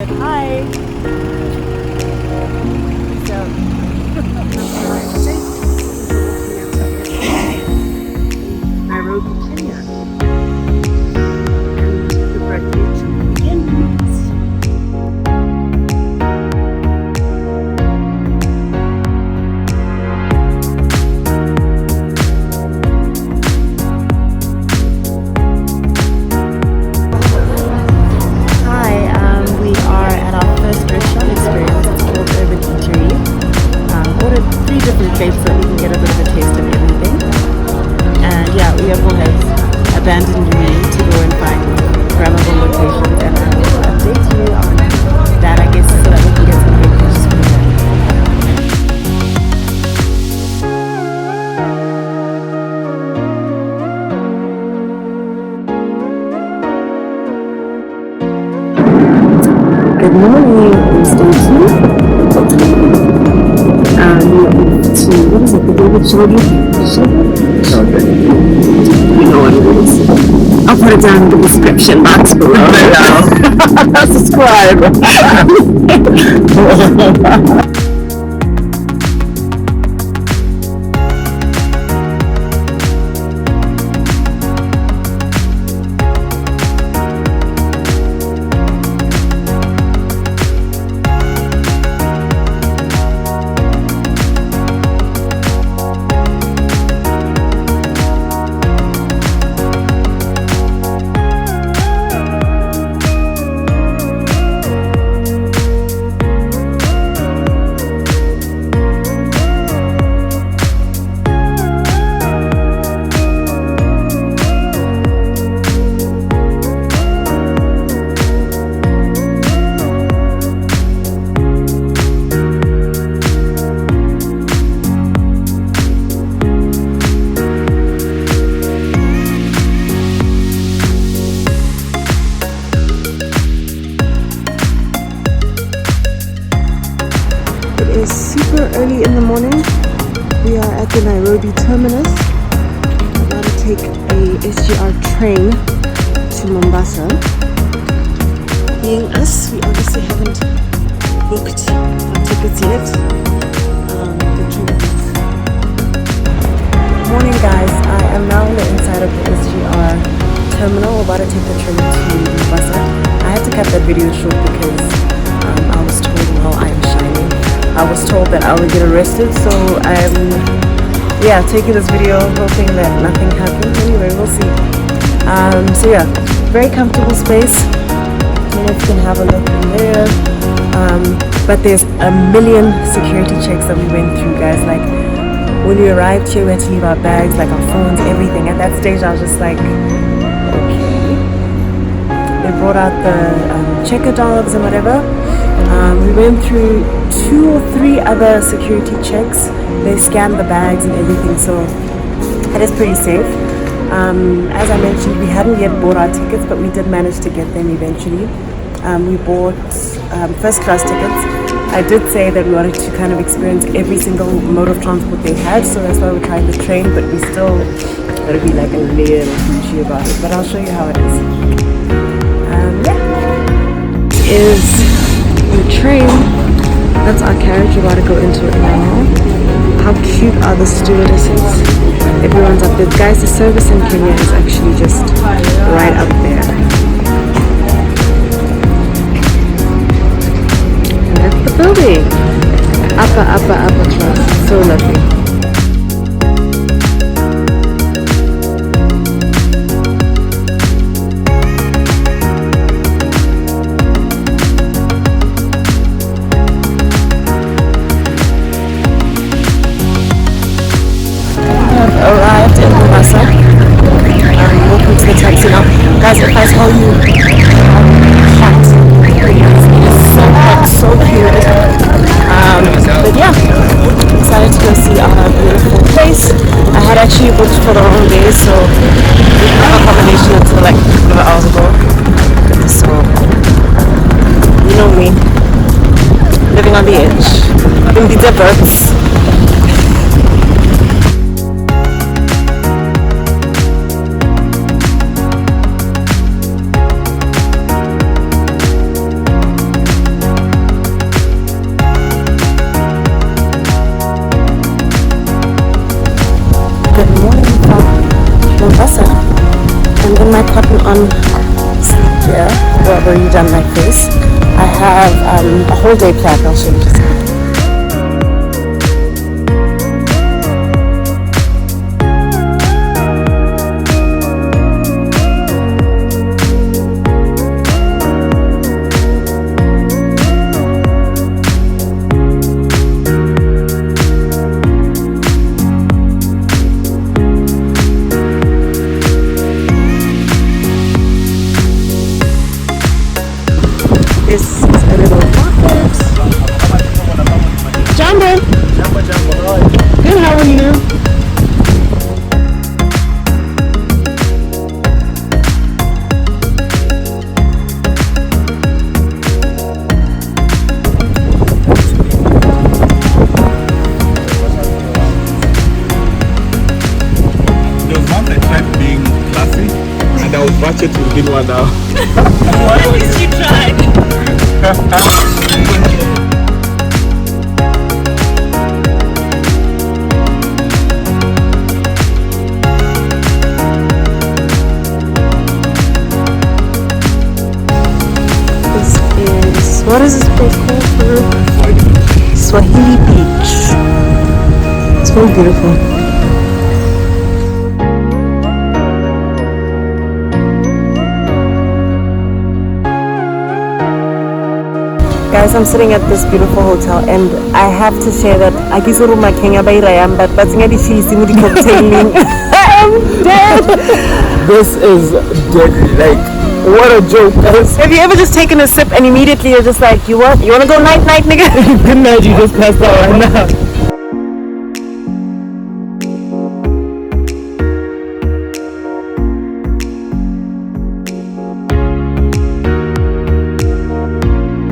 Hi. Nairobi, Kenya. And the graduation begins. We are at our first restaurant experience. It's called Urban Eatery. Ordered 3 different plates so we can get a bit of a taste of everything. And yeah, Uyabo has abandoned me to go and find grabbable locations, and I will update you on that, I guess, so that we can get some good pictures from there. Good morning, Stacy. What is it? The David Shoulder? Okay. You know what it is. I'll put it down in the description box below. Subscribe. Super early in the morning. We are at the Nairobi terminus. We're about to take a SGR train to Mombasa. Being us, we obviously haven't booked our tickets yet. Morning guys, I am now on the inside of the SGR terminal. We're about to take the train to Mombasa. I had to cut that video short because I was told how I am shining. I was told that I would get arrested, so I'm taking this video hoping that nothing happens. Anyway, we'll see. So yeah, very comfortable space. I don't know if you can have a look in there. But there's a million security checks that we went through, guys. Like when we arrived here, we had to leave our bags, like our phones, everything. At that stage, I was just like, okay. They brought out the checker dogs and whatever. We went through 2 or 3 other security checks. They scanned the bags and everything, so it is pretty safe. As I mentioned, we hadn't yet bought our tickets, but we did manage to get them eventually. We bought first class tickets. I did say that we wanted to kind of experience every single mode of transport they had, so that's why we're trying the train, but we still gotta be like a little pushy about it, but I'll show you how it is. Is the train. That's our carriage. We're about to go into it now. How cute are the stewardesses? Everyone's up there. Guys, the service in Kenya is actually just right up there. And that's the building. Upper class. So lovely. Arrived in Mombasa. Walking to the taxi now. Guys, if I tell you how hot it is, so hot, so humid. But yeah, decided to go see our beautiful place. I had actually booked for the wrong day, so we didn't have accommodation until like a couple of hours ago. So, you know me, living on the edge, in the deserts. on here, where I've already done my face. I have a whole day planned. I'll show you just now. This is a little market. Jambo. Good, how are you? There was once I tried being classy and I was ratchet within 1 hour. At least you tried. What is this place called? Swahili Beach. It's very beautiful. Guys, I'm sitting at this beautiful hotel and I have to say that I guess my Kenya by Rayam, but the chili simuli cocktailing. I'm dead. This is deadly. Like, what a joke, guys. Have you ever just taken a sip and immediately you're just like, you want to go night, nigga? Good night, you just passed out right now.